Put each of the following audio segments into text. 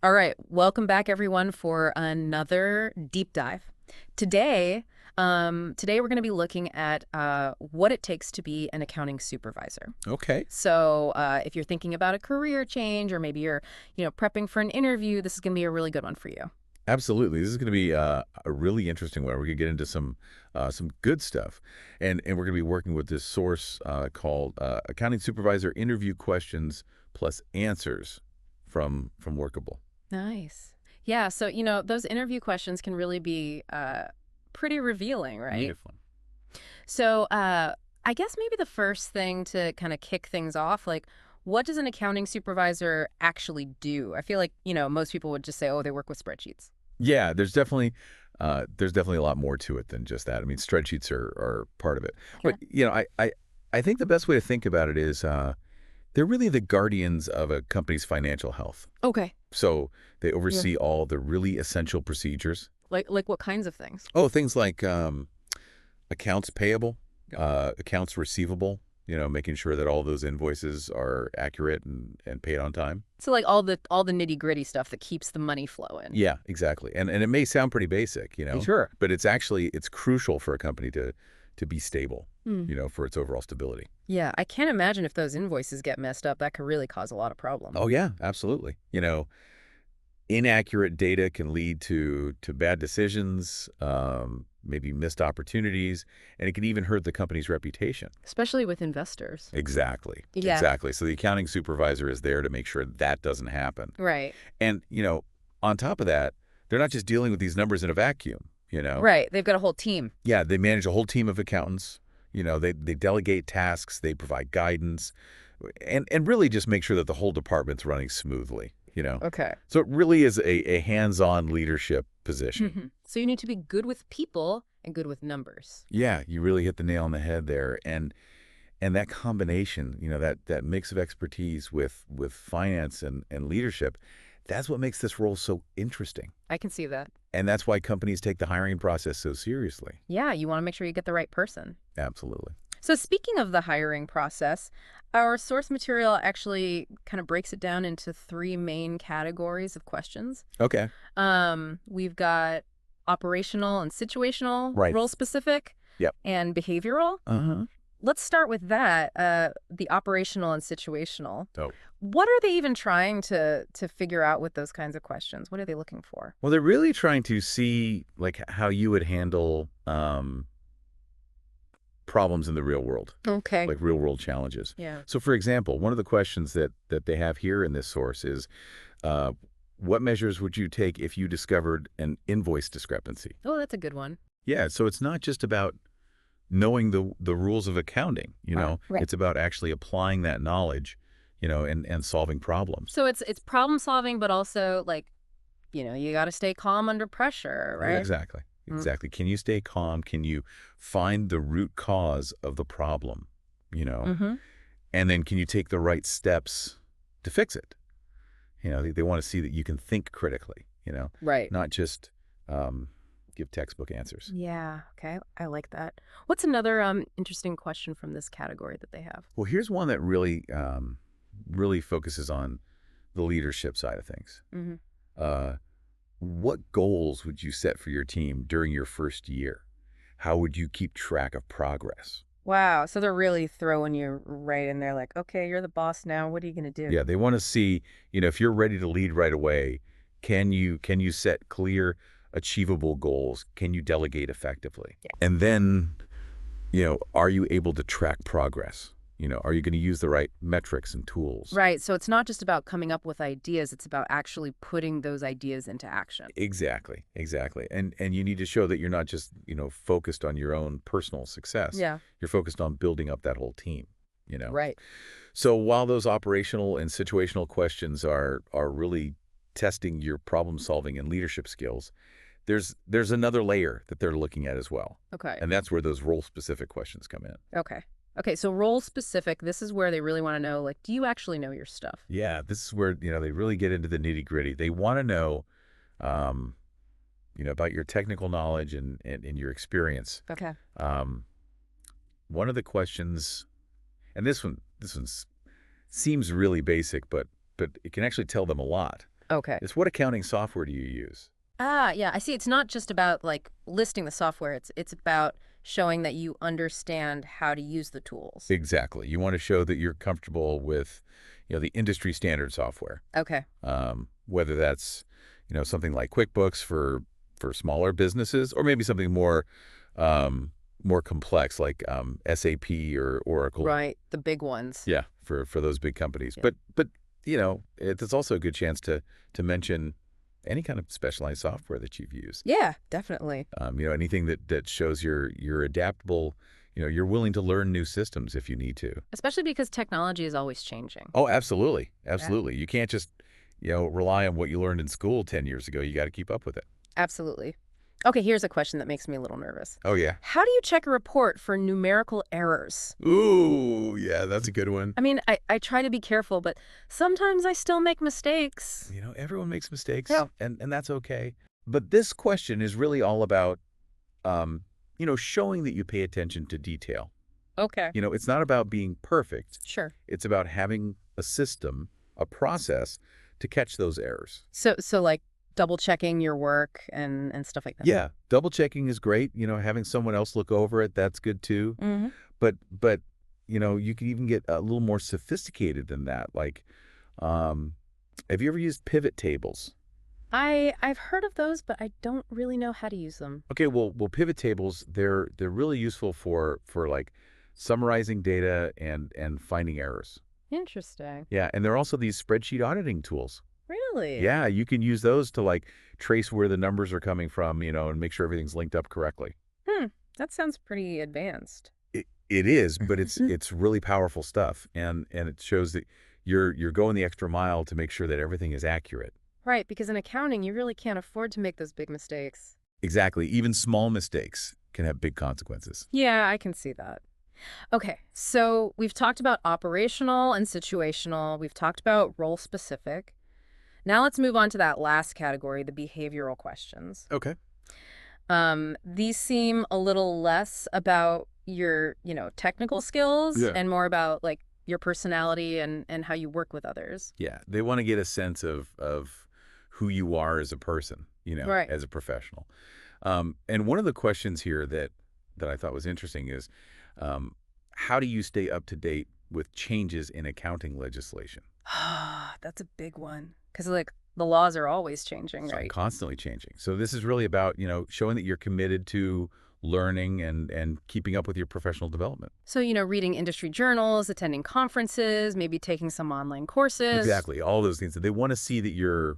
All right, welcome back everyone for another deep dive. Today, today we're going to be looking at what it takes to be an accounting supervisor. Okay. So, if you're thinking about a career change, or maybe you're, prepping for an interview, this is going to be a really good one for you. Absolutely. This is going to be a really interesting one. We're going to get into some good stuff, and we're going to be working with this source called Accounting Supervisor Interview Questions plus Answers from Workable. Nice. Yeah. So, those interview questions can really be pretty revealing, right? Beautiful. So, I guess maybe the first thing to kind of kick things off, like, what does an accounting supervisor actually do? I feel like, most people would just say, oh, they work with spreadsheets. Yeah, there's definitely a lot more to it than just that. I mean, spreadsheets are part of it, but Okay. I think the best way to think about it is they're really the guardians of a company's financial health. Okay. So they Yeah. oversee all the really essential procedures. Like what kinds of things? Oh, things like accounts payable, accounts receivable, making sure that all those invoices are accurate and paid on time. So like all the nitty-gritty stuff that keeps the money flowing. Yeah, exactly. And it may sound pretty basic, Sure. but it's crucial for a company to be stable, Hmm. for its overall stability. Yeah, I can't imagine if those invoices get messed up, that could really cause a lot of problems. Oh yeah, absolutely. Inaccurate data can lead to bad decisions, maybe missed opportunities, and it can even hurt the company's reputation. Especially with investors. Exactly. Yeah. Exactly. So the accounting supervisor is there to make sure that doesn't happen. Right. And, on top of that, they're not just dealing with these numbers in a vacuum. Right. They've got a whole team. Yeah, they manage a whole team of accountants. They delegate tasks, they provide guidance, and really just make sure that the whole department's running smoothly. Okay. So it really is a hands-on leadership position. So you need to be good with people and good with numbers. Yeah, you really hit the nail on the head there. And that combination, that mix of expertise with finance and leadership, that's what makes this role so interesting. I can see that. And that's why companies take the hiring process so seriously. Yeah, you want to make sure you get the right person. Absolutely. So speaking of the hiring process, our source material actually kind of breaks it down into three main categories of questions. Okay. We've got operational and situational, Right. role specific, Yep. and behavioral. Uh-huh. Let's start with that, the operational and situational. Oh. What are they even trying to figure out with those kinds of questions? What are they looking for? Well, they're really trying to see like how you would handle problems in the real world, Okay. like real world challenges. Yeah. So, for example, one of the questions that they have here in this source is, uh, what measures would you take if you discovered an invoice discrepancy? Oh, that's a good one. Yeah, so it's not just about knowing the rules of accounting, Right. it's about actually applying that knowledge, and solving problems. So it's problem solving, but also like, you got to stay calm under pressure, right? Exactly. Mm. Exactly. Can you stay calm? Can you find the root cause of the problem? You know, Mm-hmm. and then can you take the right steps to fix it? They want to see that you can think critically, Right. not just give textbook answers. Yeah. Okay. I like that. What's another interesting question from this category that they have? Well, here's one that really focuses on the leadership side of things. Mm-hmm. Uh, what goals would you set for your team during your first year? How would you keep track of progress? Wow. So they're really throwing you right in there, like, okay, you're the boss now. What are you gonna do? Yeah, they want to see, if you're ready to lead right away, can you set clear, achievable goals? Can you delegate effectively? Yeah. And then, are you able to track progress? Are you going to use the right metrics and tools? Right. So it's not just about coming up with ideas, it's about actually putting those ideas into action. Exactly, exactly. And you need to show that you're not just, focused on your own personal success. Yeah. You're focused on building up that whole team. Right. So while those operational and situational questions are really testing your problem solving and leadership skills, there's another layer that they're looking at as well. Okay. And that's where those role specific questions come in. Okay. Okay. So role specific, this is where they really want to know, like, do you actually know your stuff? Yeah, this is where, they really get into the nitty gritty. They want to know, about your technical knowledge and your experience. Okay. Um, One of the questions, and this one seems really basic, but it can actually tell them a lot. Okay. It's what accounting software do you use? Ah, yeah, I see. It's not just about like listing the software. It's about showing that you understand how to use the tools. Exactly. You want to show that you're comfortable with, the industry standard software. Okay. Whether that's, something like QuickBooks for smaller businesses, or maybe something more complex like SAP or Oracle. Right. The big ones. Yeah, for those big companies. Yeah. But it's also a good chance to mention any kind of specialized software that you've used. Yeah, definitely. Anything that shows you're adaptable. You're willing to learn new systems if you need to. Especially because technology is always changing. Oh, absolutely, Yeah. absolutely. You can't just rely on what you learned in school 10 years ago. You got to keep up with it. Absolutely. Okay, here's a question that makes me a little nervous. Oh yeah. How do you check a report for numerical errors? Ooh, yeah, that's a good one. I mean, I try to be careful, but sometimes I still make mistakes. Everyone makes mistakes, Yeah. and that's okay. But this question is really all about, showing that you pay attention to detail. Okay. It's not about being perfect. Sure. It's about having a system, a process to catch those errors. So like double checking your work and stuff like that. Yeah, double checking is great. Having someone else look over it, that's good too. Hmm. But you can even get a little more sophisticated than that. Like, have you ever used pivot tables? I've heard of those, but I don't really know how to use them. Okay, well, pivot tables, they're really useful for like summarizing data and finding errors. Interesting. Yeah, and there are also these spreadsheet auditing tools. Really? Yeah, you can use those to like trace where the numbers are coming from, and make sure everything's linked up correctly. Hmm. That sounds pretty advanced. It is, but it's really powerful stuff, and it shows that you're going the extra mile to make sure that everything is accurate. Right, because in accounting, you really can't afford to make those big mistakes. Exactly. Even small mistakes can have big consequences. Yeah, I can see that. Okay, so we've talked about operational and situational. We've talked about role specific. Now let's move on to that last category, the behavioral questions. Okay. These seem a little less about your, technical skills Yeah. and more about like your personality and how you work with others. Yeah, they want to get a sense of who you are as a person, Right. as a professional. And one of the questions here that I thought was interesting is, how do you stay up to date with changes in accounting legislation? That's a big one. Because, like, the laws are always changing, It's right? constantly changing. So this is really about, showing that you're committed to learning and keeping up with your professional development. So, reading industry journals, attending conferences, maybe taking some online courses. Exactly. All those things. They want to see that you're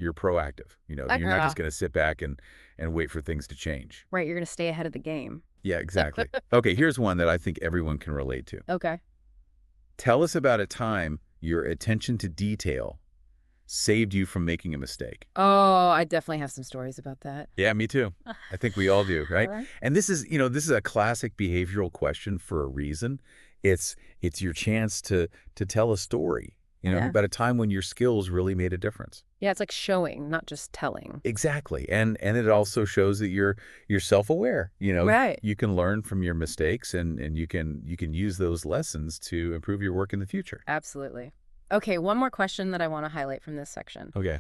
proactive. You're not Yeah. just going to sit back and wait for things to change. Right, you're going to stay ahead of the game. Yeah, exactly. Okay, here's one that I think everyone can relate to. Okay. Tell us about a time your attention to detail saved you from making a mistake. Oh, I definitely have some stories about that. Yeah, me too. I think we all do, All right? right. And this is a classic behavioral question for a reason. It's your chance to tell a story, Yeah. about a time when your skills really made a difference. Yeah, it's like showing, not just telling. Exactly. And it also shows that you're self-aware. Right. You can learn from your mistakes and you can use those lessons to improve your work in the future. Absolutely. Okay, one more question that I want to highlight from this section. Okay.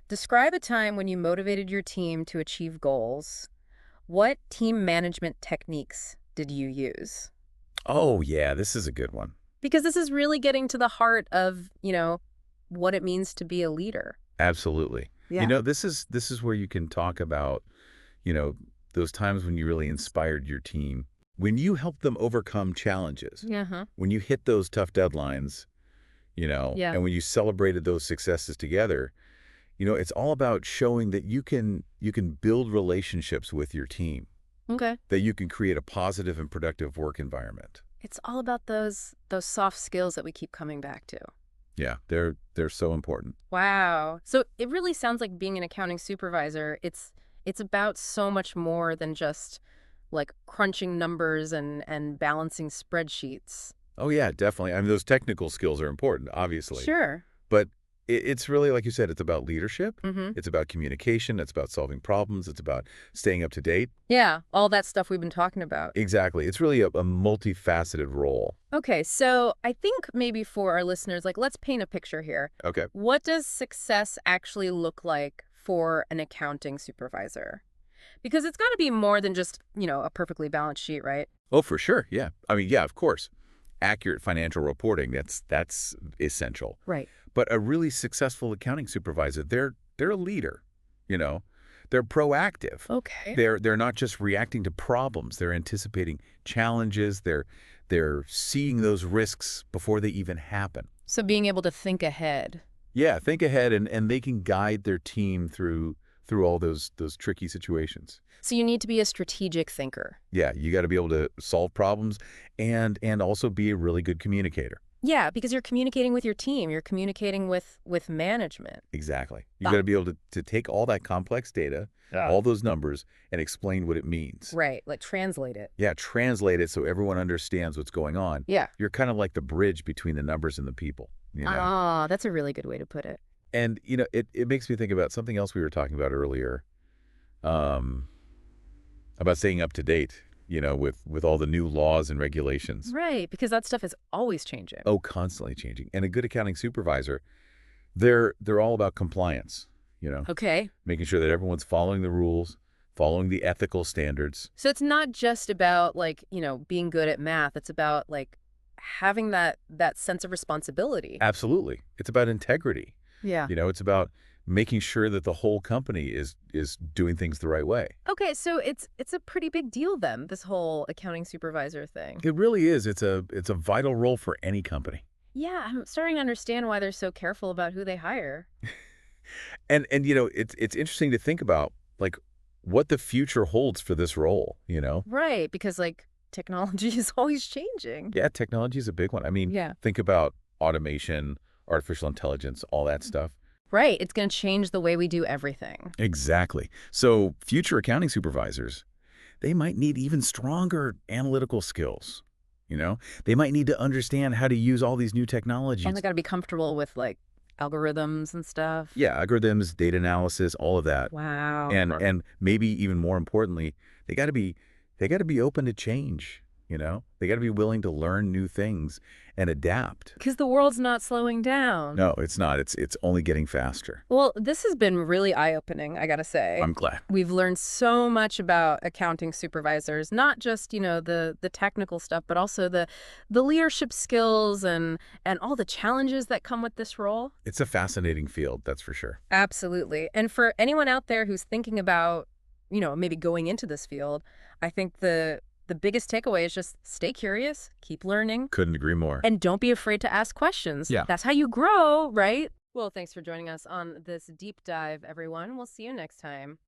Describe a time when you motivated your team to achieve goals. What team management techniques did you use? Oh, yeah, this is a good one. Because this is really getting to the heart of, what it means to be a leader. Absolutely. Yeah. This is where you can talk about, those times when you really inspired your team. When you help them overcome challenges, Yeah. Huh. when you hit those tough deadlines, Yeah. and when you celebrated those successes together, it's all about showing that you can build relationships with your team, Okay. that you can create a positive and productive work environment. It's all about those soft skills that we keep coming back to. Yeah, they're so important. Wow. So it really sounds like being an accounting supervisor, it's about so much more than just like crunching numbers and balancing spreadsheets. Oh yeah, definitely. I mean, those technical skills are important, obviously. Sure. But It's really, like you said, it's about leadership. Mm-hmm. It's about communication. It's about solving problems. It's about staying up to date. Yeah, all that stuff we've been talking about. Exactly. It's really a multifaceted role. Okay, so I think maybe for our listeners, like, let's paint a picture here. Okay. What does success actually look like for an accounting supervisor? Because it's got to be more than just, a perfectly balanced sheet, right? Oh, for sure. Yeah. I mean, yeah, of course. Accurate financial reporting, that's essential. Right. But a really successful accounting supervisor, they're a leader, you know. They're proactive. Okay. They're not just reacting to problems. They're anticipating challenges. They're seeing those risks before they even happen. So being able to think ahead. Yeah, think ahead and they can guide their team through all those tricky situations. So you need to be a strategic thinker. Yeah, you got to be able to solve problems and also be a really good communicator. Yeah, because you're communicating with your team. You're communicating with management. Exactly. You Ah, got to be able to take all that complex data, yeah. all those numbers, and explain what it means. Right, like translate it. Yeah, translate it so everyone understands what's going on. Yeah. You're kind of like the bridge between the numbers and the people, you know? Ah, that's a really good way to put it. And, it makes me think about something else we were talking about earlier, um, about staying up to date, with all the new laws and regulations. Right, because that stuff is always changing. Oh, constantly changing. And a good accounting supervisor, they're all about compliance, Okay. making sure that everyone's following the rules, following the ethical standards. So it's not just about like, being good at math. It's about like having that sense of responsibility. Absolutely. It's about integrity. Yeah. It's about making sure that the whole company is doing things the right way. Okay, so it's a pretty big deal then, this whole accounting supervisor thing. It really is. It's a vital role for any company. Yeah, I'm starting to understand why they're so careful about who they hire. And it's interesting to think about like what the future holds for this role. Right, because like technology is always changing. Yeah, technology is a big one. I mean, Yeah. think about automation, artificial intelligence, all that stuff. Right, it's going to change the way we do everything. Exactly. So future accounting supervisors, they might need even stronger analytical skills. They might need to understand how to use all these new And technologies. they got to be comfortable with like algorithms and stuff. Yeah, algorithms, data analysis, all of that. Wow. And maybe even more importantly, they got to be open to change. They got to be willing to learn new things and adapt. Because the world's not slowing down. No, it's not. It's only getting faster. Well, this has been really eye-opening, I gotta say. I'm glad. We've learned so much about accounting supervisors, not just, the technical stuff, but also the leadership skills and all the challenges that come with this role. It's a fascinating field, that's for sure. Absolutely. And for anyone out there who's thinking about, maybe going into this field, I think the biggest takeaway is just stay curious, keep learning, Couldn't agree more. and don't be afraid to ask questions. Yeah. That's how you grow, right? Well, thanks for joining us on this deep dive, everyone. We'll see you next time.